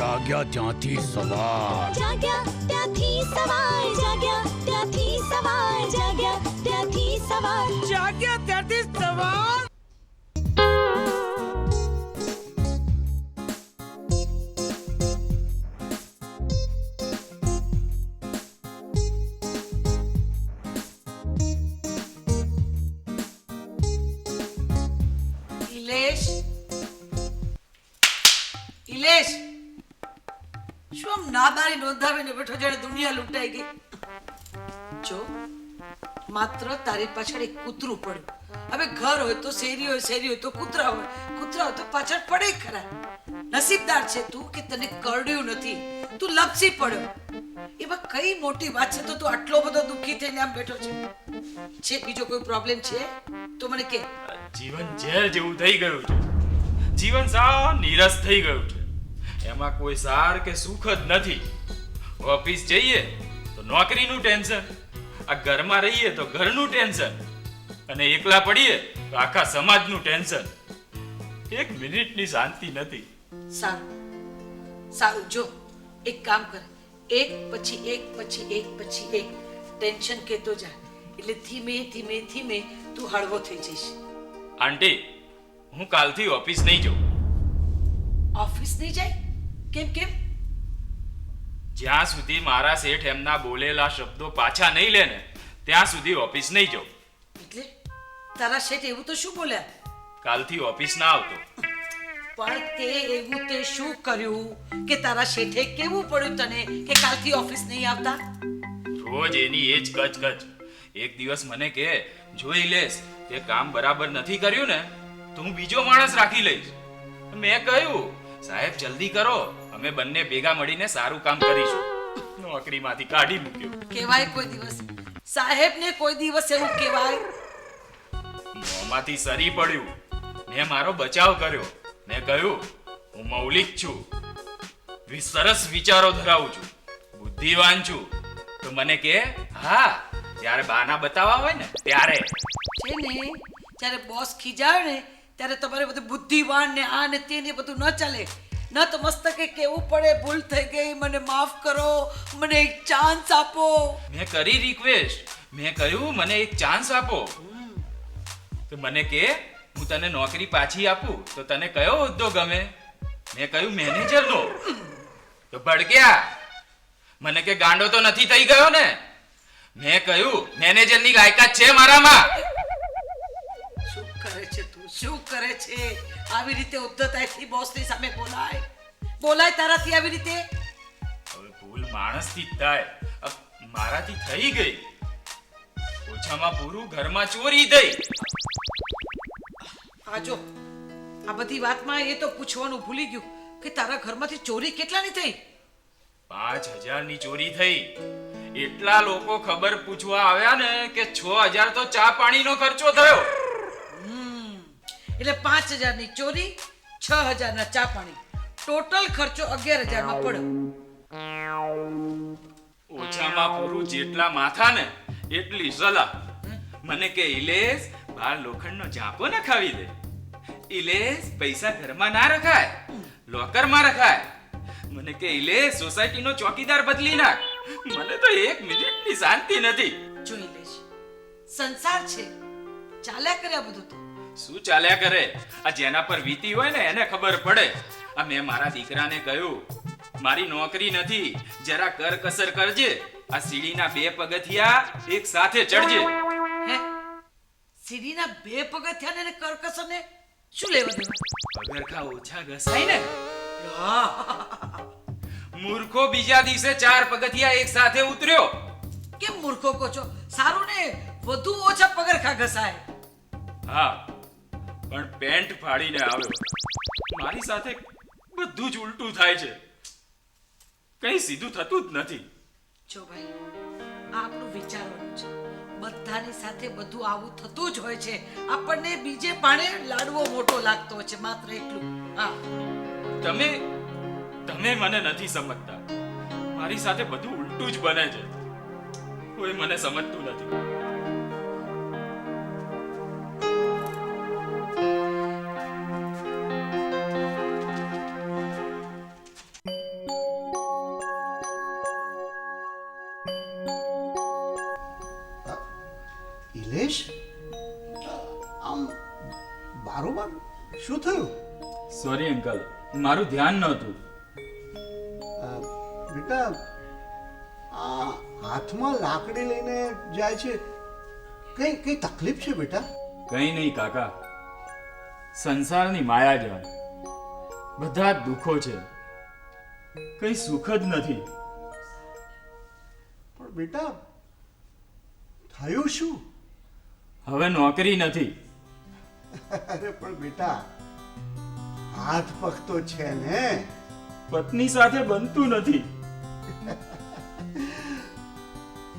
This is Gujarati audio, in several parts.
જાગ્યા ત્યાંથી સવાર જાગ્યા ત્યાંથી સવાર જાગ્યા ત્યાંથી સવાર જાગ્યા ત્યાંથી સવાર જાગ્યા ત્યાંથી સવાર ઇલેશ શું આમ નાદારી નોંધાવીને બેઠો જાણે દુનિયા લૂંટાઈ ગઈ જો માત્ર તારી પાછળ એક કૂતરું પડ્યું હવે ઘર હોય તો શેરી હોય તો કૂતરા હોય તો પાછળ પડે ખરા નસીબદાર છે તું કે તને કરડ્યું નથી તું લપસી પડ્યો એમાં કઈ મોટી વાત છે તો તું આટલો બધો દુઃખી થઈને આમ બેઠો છે બીજો કોઈ પ્રોબ્લેમ છે તો મને કે જીવન ઝેર જેવું થઈ ગયું છે જીવન સાવ નીરસ થઈ ગયું છે એમાં કોઈ સાર કે સુખ જ નથી ઓફિસ જઈએ તો નોકરીનું ટેન્શન આ ઘરમાં રહીએ તો ઘરનું ટેન્શન અને એકલા પડીએ તો આખા સમાજનું ટેન્શન એક મિનિટની શાંતિ નથી સારું જો એક કામ કર એક પછી એક ટેન્શન કેતો જા એટલે ધીમે ધીમે તું હળવો થઈ જઈશ આંટી હું કાલથી ઓફિસ નહીં જાઉં ઓફિસ નહીં જાય કેમ જ્યાં સુધી મારા શેઠ એમના બોલેલા શબ્દો પાછા નહીં લે ને ત્યાં સુધી ઓફિસ નહીં જાઉં એટલે તારા શેઠ એવું તો શું બોલ્યા કાલથી ઓફિસ ના આવતો પણ તે એવું તે શું કર્યું કે તારા શેઠે કેવું પડ્યું તને કે કાલથી ઓફિસ નહીં આવતા રોજ એની એ જ કચ એક દિવસ મને કે જોઈ લેસ તે કામ બરાબર નથી કર્યું ને તો હું બીજો માણસ રાખી લઈશ મેં કહ્યું સાહેબ જલ્દી કરો અમે બંને ભેગા મળીને સારું કામ કરીશું નોકરીમાંથી કાઢી મૂક્યો કેવાય કોઈ દિવસ સાહેબને કોઈ દિવસ એવું કેવાય મોંમાંથી સરી પડ્યું મેં મારો બચાવ કર્યો મેં કહ્યું હું મૌલિક છું સરસ વિચારો ધરાવું છું બુદ્ધિવાન છું તો મને કે હા જ્યારે બાના બતાવવા હોય ને ત્યારે છે ને જ્યારે બોસ ખીજાવે ને ત્યારે તમારે બધું બુદ્ધિવાન ને આ ને તે ને બધું ન ચાલે ન તો મસ્તકે કેવું પડે ભૂલ થઈ ગઈ મને માફ કરો મને એક ચાન્સ આપો મેં કરી રિક્વેસ્ટ મેં કહ્યું મને એક ચાન્સ આપો તો મને કે હું તને નોકરી પાછી આપું તો તને કયો હોદ્દો ગમે મેં કહ્યું મેનેજરનો તો ભડક્યા મને કે ગાંડો તો નથી થઈ ગયો ને મેં કહ્યું મેનેજરની લાયકાત છે મારામાં શું કરે છે આવી રીતે ઉદ્ધતાઈથી બોસની સામે બોલાય તારાથી આવી રીતે હવે ભૂલ માણસથી જ થાય મારાથી થઈ ગઈ ઓછામાં પૂરું ઘરમાં ચોરી થઈ આ બધી વાતમાં એ તો પૂછવાનું ભૂલી ગયું કે તારા ઘરમાંથી ચોરી કેટલાની થઈ 5000 ની ચોરી થઈ એટલા લોકો ખબર પૂછવા આવ્યા ને કે 6000 તો ચા પાણીનો ખર્ચો થયો એટલે 5000 ની ચોરી 6000 ના ચા પાણી ટોટલ ખર્ચો 11000 માં પડ્યો ઓછામાં પૂરું જેટલા માથા ને એટલી સલાહ મને કે ઇલેશ બાર લોખંડનો ઝાંપો ન ખાવી દે ઇલેશ પૈસા ઘરમાં ના રખાય લોકરમાં રખાય મને કે ઇલેશ સોસાયટીનો ચોકીદાર બદલી નાખ મને તો એક મિનિટની શાંતિ નથી જો ઇલેશ સંસાર છે ચાલ્યા કર્યા બધું તો શું ચાલ્યા કરે આ જેના પર વીતી હોય ને એને ખબર પડે આ મેં મારા દીકરાને કહ્યું મારી નોકરી નથી જરા કરકસર કરજે આ સીડીના 2 પગથિયા એક સાથે ચડજે હે સીડીના 2 પગથિયા ને કરકસર ને શું લેવા દેવા પગરખા ઓછા ઘસાય ને મૂર્ખો બીજા દિવસે 4 પગથિયા એક સાથે ઉતર્યો કેમ મૂર્ખો કહો છો સારું ને વધુ ઓછા પગરખા ઘસાય હા પણ પેન્ટ ફાડીને આવ્યો મારી સાથે બધું જ ઉલટું થાય છે કઈ સીધું થતું જ નથી જો ભાઈ આ આપણું વિચારવાનું છે બધાની સાથે બધું આવું થતું જ હોય છે આપણને બીજે પાણે લાડવો મોટો લાગતો હોય છે માત્ર એટલું હા તમે મને નથી સમજતા મારી સાથે બધું ઉલટું જ બને છે કોઈ મને સમજતું નથી બારોબાર શું થયું? સોરી અંકલ, મારું ધ્યાન નહોતું. બેટા આ હાથમાં લાકડી લઈને જાય છે, કઈ કઈ તકલીફ છે બેટા? કંઈ નહીં કાકા, સંસારની માયા જ બધા જ દુઃખો છે, કંઈ સુખ જ નથી. પણ બેટા થયું શું? હવે નોકરી નથી. અરે પણ બેટા હાથ પગ તો છે ને. પત્ની સાથે બનતું નથી.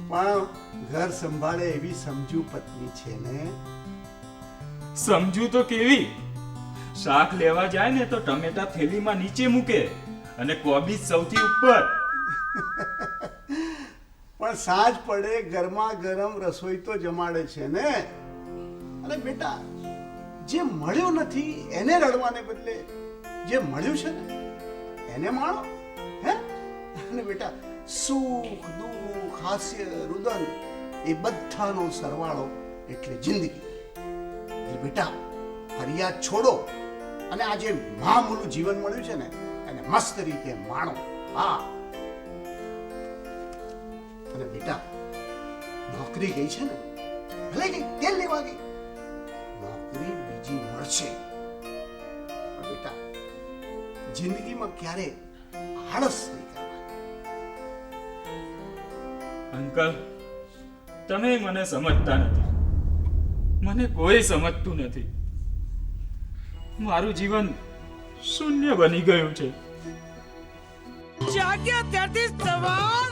પણ ઘર સંભાળે એવી સમજુ પત્ની છે ને. સમજુ તો કેવી? શાક લેવા જાય ને તો ટમેટા થેલીમાં નીચે મૂકે અને કોબીજ સૌથી ઉપર. પણ સાંજ પડે ગરમા ગરમ રસોઈ તો જમાડે છે ને. અરે બેટા જે મળ્યું નથી એને રડવાને બદલે જે મળ્યું છે ને એને માણો. હે? અને બેટા સુખ દુઃખ હાસ્ય રુદન એ બધાનો સરવાળો એટલે જિંદગી. એટલે બેટા ફરિયાદ છોડો અને આ જે મામૂલું જીવન મળ્યું છે ને એને મસ્ત રીતે માણો. હા. અને બેટા નોકરી ગઈ છે ને, ભલે ગઈ, તેલ લેવા ગઈ, નોકરી બીજી મળશે. પણ બેટા જિંદગીમાં ક્યારે આળસ નહીં કરવાની. અંકલ, તમે મને સમજતા નથી. મને કોઈ સમજતું નથી. મારું જીવન શૂન્ય બની ગયું છે. જાગ્યા ત્યાંથી સવાર